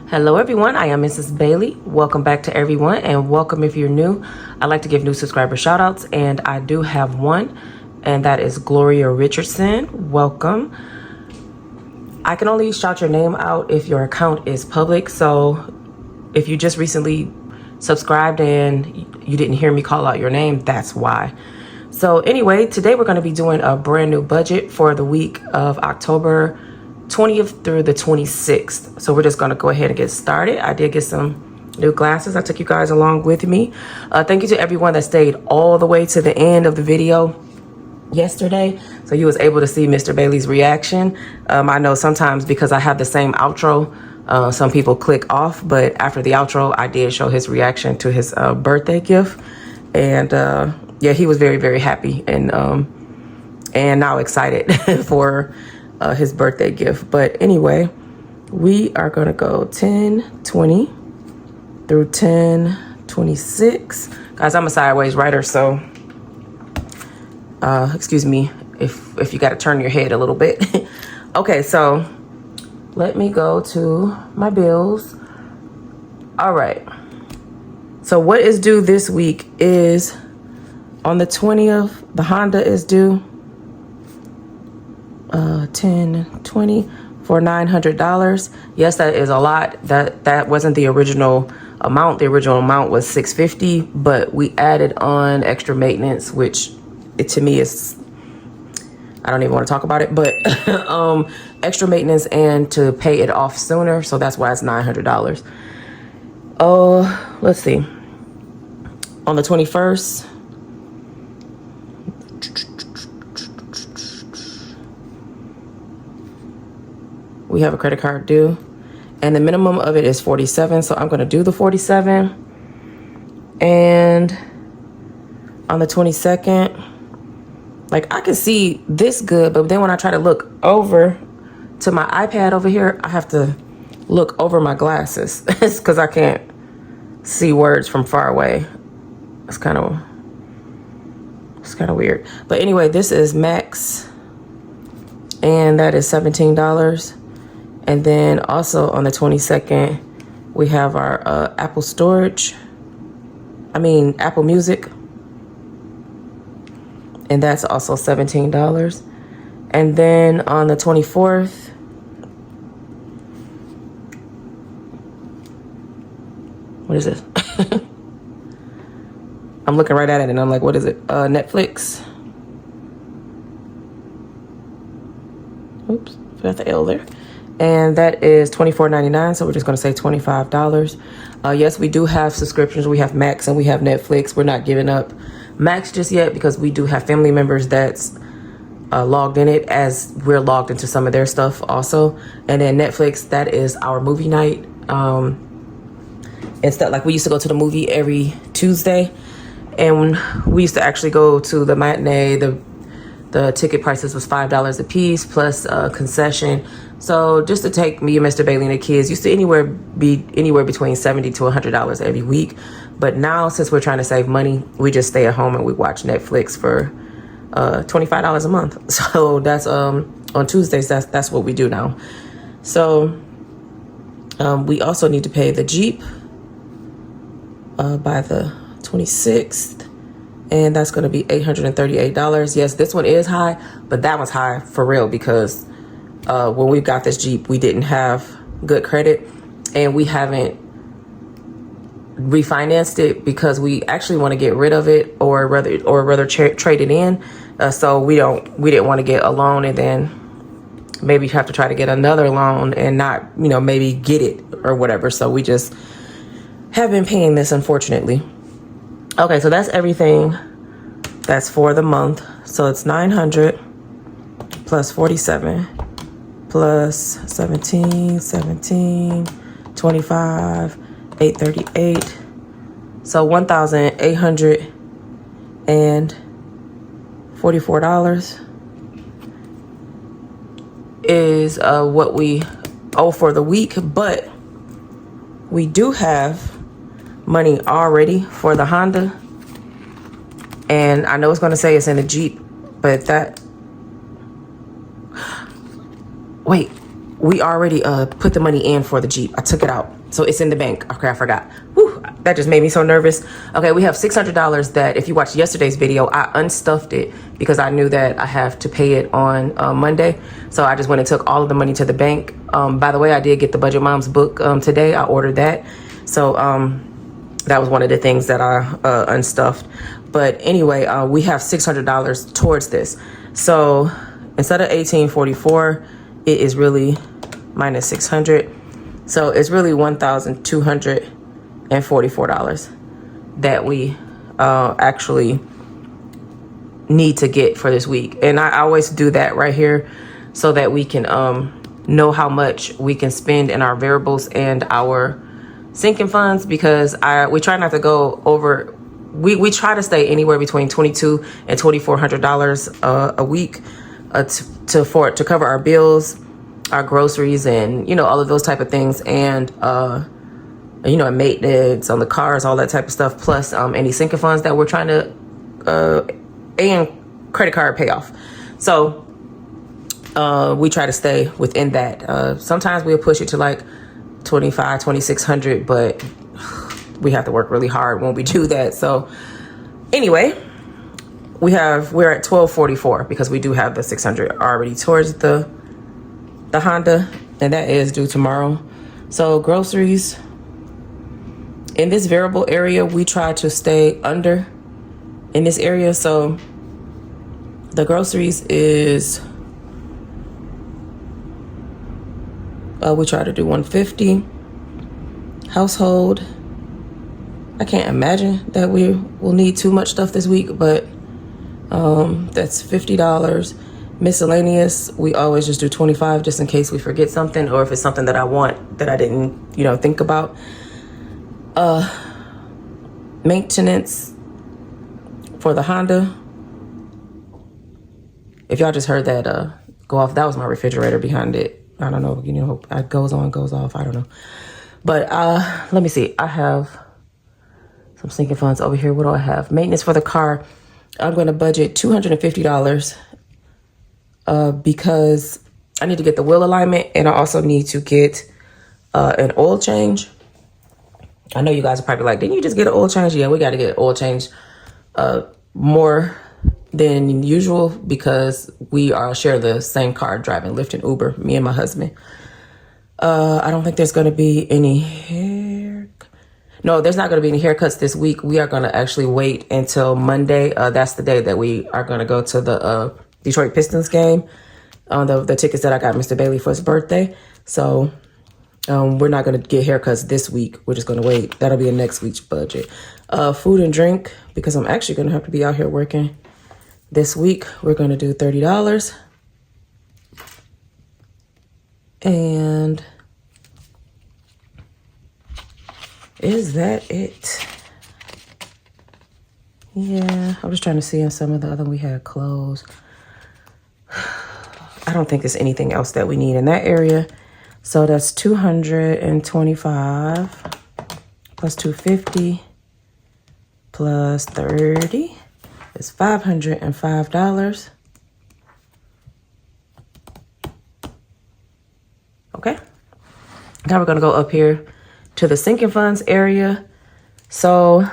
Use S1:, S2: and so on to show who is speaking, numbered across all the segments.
S1: Hello everyone, I am Mrs. Bailey. Welcome back to everyone, and welcome if you're new. I like to give new subscriber shout outs, and I do have one, and that is Gloria Richardson. Welcome. I can only shout your name out if your account is public, so if you just recently subscribed and you didn't hear me call out your name, that's why. So anyway, today we're going to be doing a brand new budget for the week of October 20th through the 26th. So we're just going to go ahead and get started. I did get some new glasses. I took you guys along with me. Thank you to everyone that stayed all the way to the end of the video yesterday, so you was able to see Mr. Bailey's reaction. I know sometimes because I have the same outro, some people click off, but after the outro I did show his reaction to his birthday gift, and yeah, he was very, very happy and now excited for his birthday gift. But anyway, we are gonna go 1020 through 1026. Guys, I'm a sideways writer, so excuse me if you got to turn your head a little bit. Okay, so let me go to my bills. All right, so what is due this week is on the 20th. The Honda is due 1020 for $900. Yes, that is a lot. That wasn't the original amount. The original amount was $650, but we added on extra maintenance, which to me is, I don't even want to talk about it, but extra maintenance and to pay it off sooner, so that's why it's $900. Oh, let's see, on the 21st, we have a credit card due, and the minimum of it is 47, so I'm going to do the 47. And on the 22nd, like, I can see this good, but then when I try to look over to my iPad over here, I have to look over my glasses. It's because I can't see words from far away. It's kind of weird. But anyway, this is max, and that is $17. And then also on the 22nd, we have our Apple Music. And that's also $17. And then on the 24th, what is this? I'm looking right at it and I'm like, what is it? Netflix. Oops, forgot the L there. And that is $24.99, so we're just going to say $25. Yes, we do have subscriptions. We have Max and we have Netflix. We're not giving up Max just yet because we do have family members that's logged in it, as we're logged into some of their stuff also. And then Netflix, that is our movie night. Instead, like, we used to go to the movie every Tuesday, and we used to actually go to the matinee. The ticket prices was $5 a piece plus concession. So just to take me and Mr. Bailey and the kids, used to be anywhere between $70 to $100 every week. But now, since we're trying to save money, we just stay at home and we watch Netflix for $25 a month. So that's on Tuesdays. That's what we do now. So we also need to pay the Jeep by the 26th. And that's going to be $838. Yes, this one is high, but that was high for real because when we got this Jeep, we didn't have good credit, and we haven't refinanced it because we actually want to get rid of it or rather trade it in. So we didn't want to get a loan and then maybe have to try to get another loan and not, maybe get it or whatever. So we just have been paying this, unfortunately. Okay, so that's everything that's for the month. So it's 900 plus 47 plus 17, 25, 838. So $1,844 is what we owe for the week, but we do have money already for the Honda. And I know it's going to say it's in the Jeep, but wait, we already put the money in for the Jeep. I took it out, so it's in the bank. Okay, I forgot. Whew, that just made me so nervous. Okay, we have $600 that if you watched yesterday's video, I unstuffed it because I knew that I have to pay it on Monday. So I just went and took all of the money to the bank. By the way, I did get the Budget Moms book today. I ordered that. So that was one of the things that I unstuffed. But anyway, we have $600 towards this. So instead of $1,844, it is really minus 600. So it's really $1,244 that we actually need to get for this week. And I always do that right here so that we can know how much we can spend in our variables and our sinking funds, because we try not to go over. We try to stay anywhere between $2,200 and $2,400 a week to cover our bills, our groceries, and all of those type of things, and maintenance on the cars, all that type of stuff, plus any sinking funds that we're trying to and credit card payoff. So we try to stay within that. Sometimes we'll push it to like $2,600, but we have to work really hard when we do that. So anyway, we're at $1,244 because we do have the $600 already towards the Honda, and that is due tomorrow. So groceries in this variable area, we try to stay under in this area. So the groceries is we try to do $150. Household, I can't imagine that we will need too much stuff this week, but that's $50. Miscellaneous, we always just do $25 just in case we forget something, or if it's something that I want that I didn't think about. Maintenance for the Honda, if y'all just heard that go off, that was my refrigerator behind it. I don't know, it goes on, goes off, I don't know. But let me see, I have some sinking funds over here. What do I have? Maintenance for the car, I'm going to budget $250 because I need to get the wheel alignment, and I also need to get an oil change. I know you guys are probably like, didn't you just get an oil change? Yeah, we got to get an oil change more than usual because we share the same car driving Lyft and Uber, me and my husband. I don't think there's going to be any No, there's not going to be any haircuts this week. We are going to actually wait until Monday. That's the day that we are going to go to the Detroit Pistons game on the tickets that I got Mr. Bailey for his birthday. So we're not going to get haircuts this week. We're just going to wait. That'll be in next week's budget. Food and drink, because I'm actually going to have to be out here working this week. We're going to do $30. And is that it? Yeah, I was trying to see on some of the other, we had clothes. I don't think there's anything else that we need in that area. So that's 225 plus 250 plus 30 is $505. Okay. Now we're going to go up here to the sinking funds area. So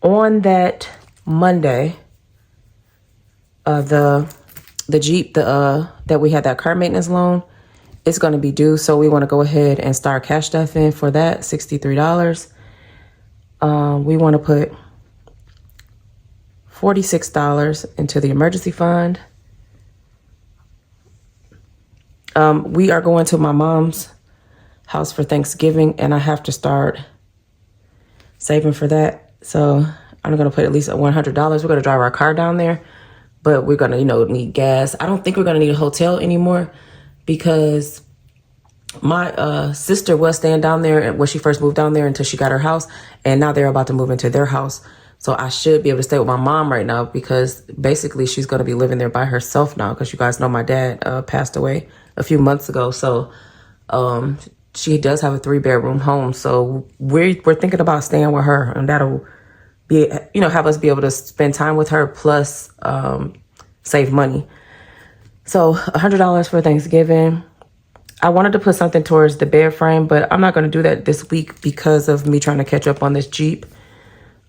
S1: on that Monday, the Jeep that we had that car maintenance loan, it's going to be due. So we want to go ahead and start cash stuff in for that, $63. We want to put $46 into the emergency fund. We are going to my mom's house for Thanksgiving, and I have to start saving for that. So I'm going to put at least $100. We're going to drive our car down there, but we're going to, need gas. I don't think we're going to need a hotel anymore because my sister was staying down there when she first moved down there until she got her house, and now they're about to move into their house. So I should be able to stay with my mom right now because basically she's going to be living there by herself now because you guys know my dad passed away a few months ago. So she does have a 3-bedroom home. So we're thinking about staying with her, and that'll be, have us be able to spend time with her plus save money. So $100 for Thanksgiving. I wanted to put something towards the bed frame, but I'm not going to do that this week because of me trying to catch up on this Jeep.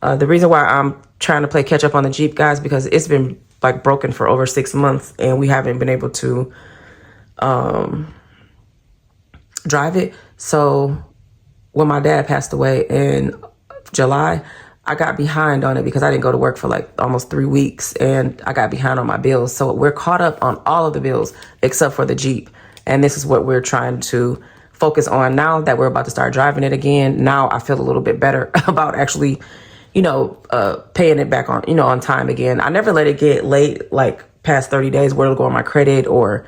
S1: The reason why I'm trying to play catch up on the Jeep, guys, because it's been like broken for over 6 months and we haven't been able to drive it. So when my dad passed away in July, I got behind on it because I didn't go to work for like almost 3 weeks and I got behind on my bills. So we're caught up on all of the bills except for the Jeep. And this is what we're trying to focus on now that we're about to start driving it again. Now I feel a little bit better about actually, paying it back on, on time again. I never let it get late, like past 30 days where it'll go on my credit or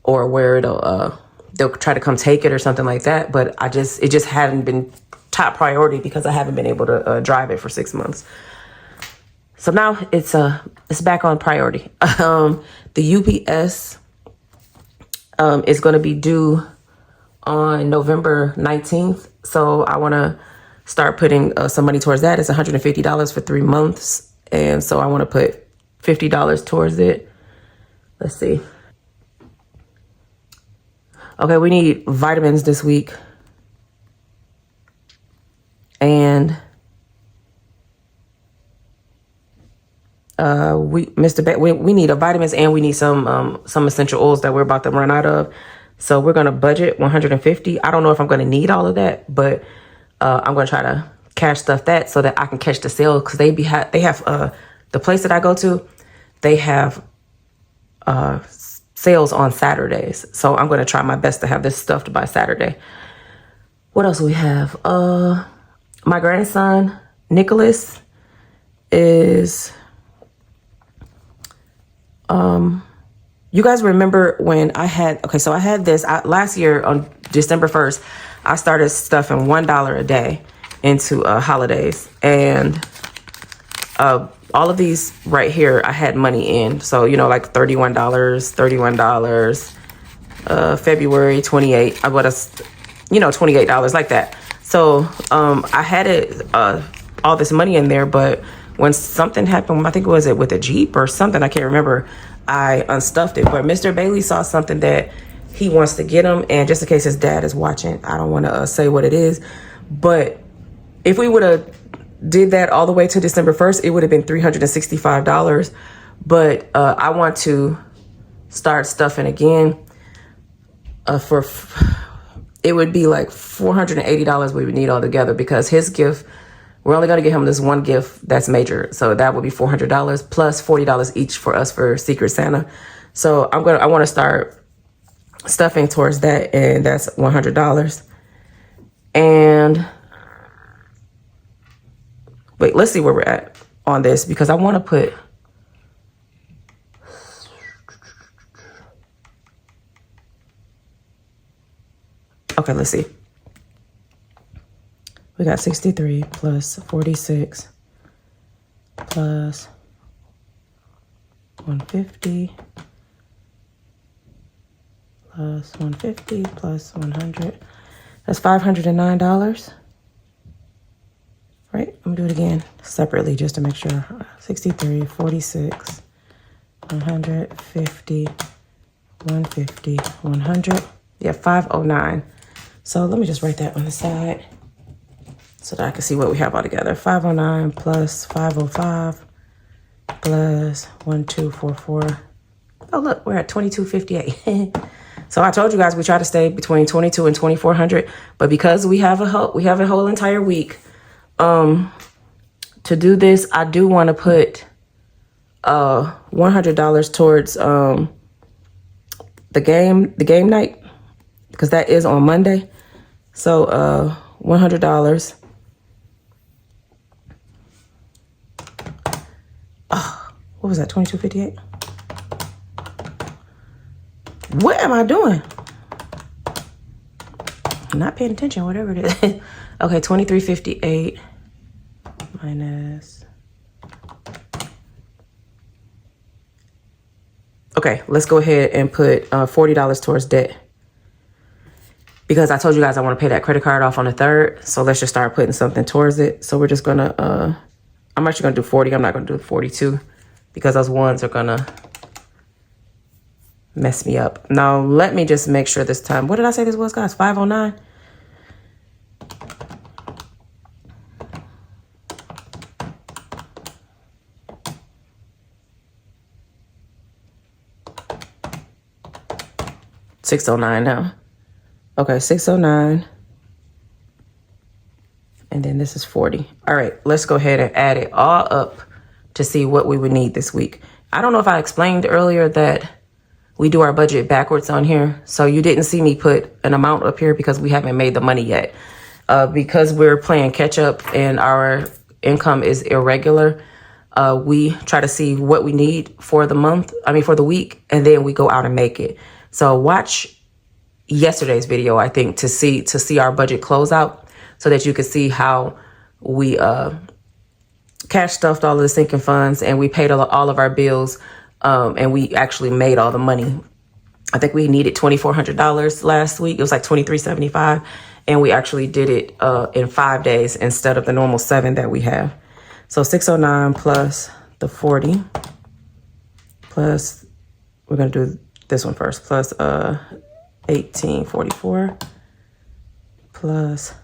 S1: where they'll try to come take it or something like that. But it just hadn't been top priority because I haven't been able to drive it for 6 months. So now it's back on priority. The UPS is going to be due on November 19th. So I want to start putting some money towards that. It's $150 for 3 months. And so I want to put $50 towards it. Let's see. Okay, we need vitamins this week. And we need vitamins and we need some essential oils that we're about to run out of. So we're gonna budget $150. I don't know if I'm gonna need all of that, but I'm gonna try to cash stuff that so that I can catch the sale because they have the place that I go to, they have sales on Saturdays. So I'm gonna try my best to have this stuffed by Saturday. What else do we have? My grandson Nicholas is. You guys remember when I had this last year on December 1st, I started stuffing $1 a day into holidays, and all of these right here, I had money in. So, like $31, February 28, I would have, $28 like that. So, I had all this money in there, but when something happened, I think it with a Jeep or something, I can't remember, I unstuffed it. But Mr. Bailey saw something that he wants to get him. And just in case his dad is watching, I don't want to say what it is. But if we would have did that all the way to December 1st, it would have been $365. But I want to start stuffing again. It would be like $480 we would need altogether because his gift, we're only going to get him this one gift that's major. So that would be $400 plus $40 each for us for Secret Santa. So I want to start stuffing towards that, and that's $100. And wait, let's see where we're at on this because I want to put. Okay, let's see. We got 63 plus 46 plus 150 plus 150 plus 100. That's $509. Right? I'm gonna do it again separately just to make sure. 63, 46, 150, 150, 100. Yeah, 509. So let me just write that on the side so that I can see what we have all together. 509 plus 505 plus 1244. Oh, look, we're at 2258. So I told you guys we try to stay between 22 and 2400, but because we have a whole entire week to do this, I do want to put $100 towards the game night because that is on Monday. So $100. Oh, what was that? 2258. What am I doing? I'm not paying attention, whatever it is. Okay, 2358 minus. Okay, let's go ahead and put $40 towards debt. Because I told you guys I want to pay that credit card off on the 3rd. So let's just start putting something towards it. So we're just going to, I'm actually going to do 40. I'm not going to do 42 because those ones are going to mess me up. Now, let me just make sure this time. What did I say this was, guys? 509? $609 now. Okay, 609. And then this is 40. All right, let's go ahead and add it all up to see what we would need this week. I don't know if I explained earlier that we do our budget backwards on here. So you didn't see me put an amount up here because we haven't made the money yet. Because we're playing catch up and our income is irregular, we try to see what we need for the month, for the week, and then we go out and make it. So watch yesterday's video, I think, to see our budget close out so that you can see how we cash stuffed all of the sinking funds and we paid all of our bills, and we actually made all the money. I think we needed $2,400 last week. It was like $2,375, and we actually did it in 5 days instead of the normal 7 that we have. So 609 plus the 40 plus, we're gonna do this one first, plus 1844 plus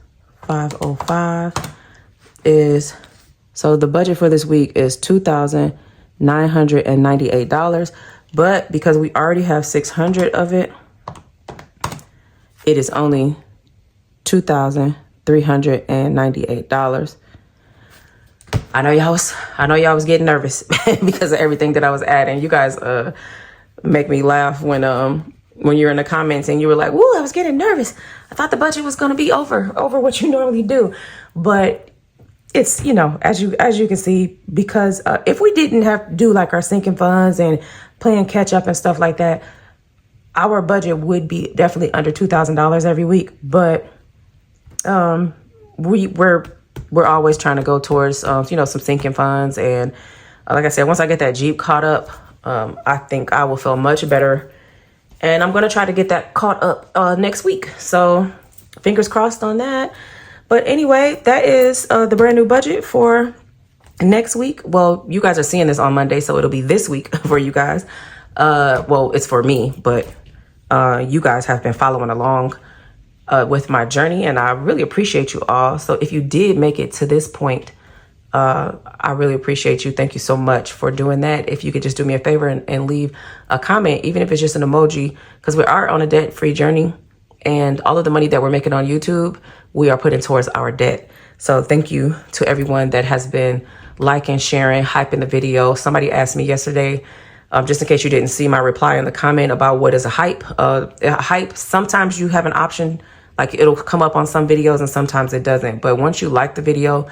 S1: 505 is, so the budget for this week is $2,998. But because we already have 600 of it, it is only $2,398. I know y'all was getting nervous because of everything that I was adding. You guys make me laugh when you're in the comments and you were like, "Woo, I was getting nervous. I thought the budget was going to be over what you normally do." But it's, as you can see, because if we didn't have to do like our sinking funds and playing catch up and stuff like that, our budget would be definitely under $2,000 every week. But we're always trying to go towards some sinking funds, and like I said, once I get that Jeep caught up, I think I will feel much better, and I'm gonna try to get that caught up next week. So fingers crossed on that. But anyway, that is the brand new budget for next week. Well, you guys are seeing this on Monday, so it'll be this week for you guys. Well, it's for me, but you guys have been following along with my journey, and I really appreciate you all. So if you did make it to this point, I really appreciate you. Thank you so much for doing that. If you could just do me a favor and leave a comment, even if it's just an emoji, because we are on a debt-free journey, and all of the money that we're making on YouTube, we are putting towards our debt. So thank you to everyone that has been liking, sharing, hyping the video. Somebody asked me yesterday, just in case you didn't see my reply in the comment, about what is a hype. Hype, sometimes you have an option, like it'll come up on some videos and sometimes it doesn't. But once you like the video,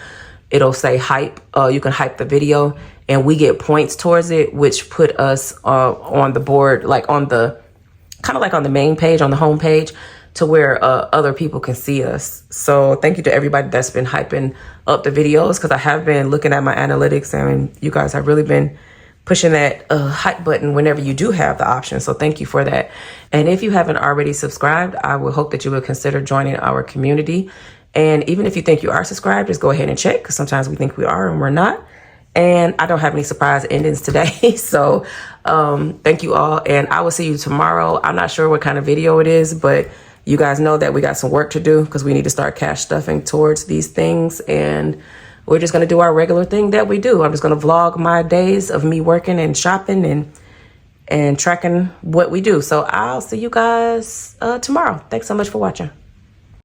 S1: it'll say hype. You can hype the video and we get points towards it, which put us on the board, like on the, kind of like on the main page, on the home page, to where other people can see us. So thank you to everybody that's been hyping up the videos, because I have been looking at my analytics and you guys have really been pushing that hype button whenever you do have the option. So thank you for that. And if you haven't already subscribed, I will hope that you will consider joining our community. And even if you think you are subscribed, just go ahead and check, because sometimes we think we are and we're not. And I don't have any surprise endings today. So thank you all. And I will see you tomorrow. I'm not sure what kind of video it is, but you guys know that we got some work to do, because we need to start cash stuffing towards these things. And we're just going to do our regular thing that we do. I'm just going to vlog my days of me working and shopping and tracking what we do. So I'll see you guys tomorrow. Thanks so much for watching.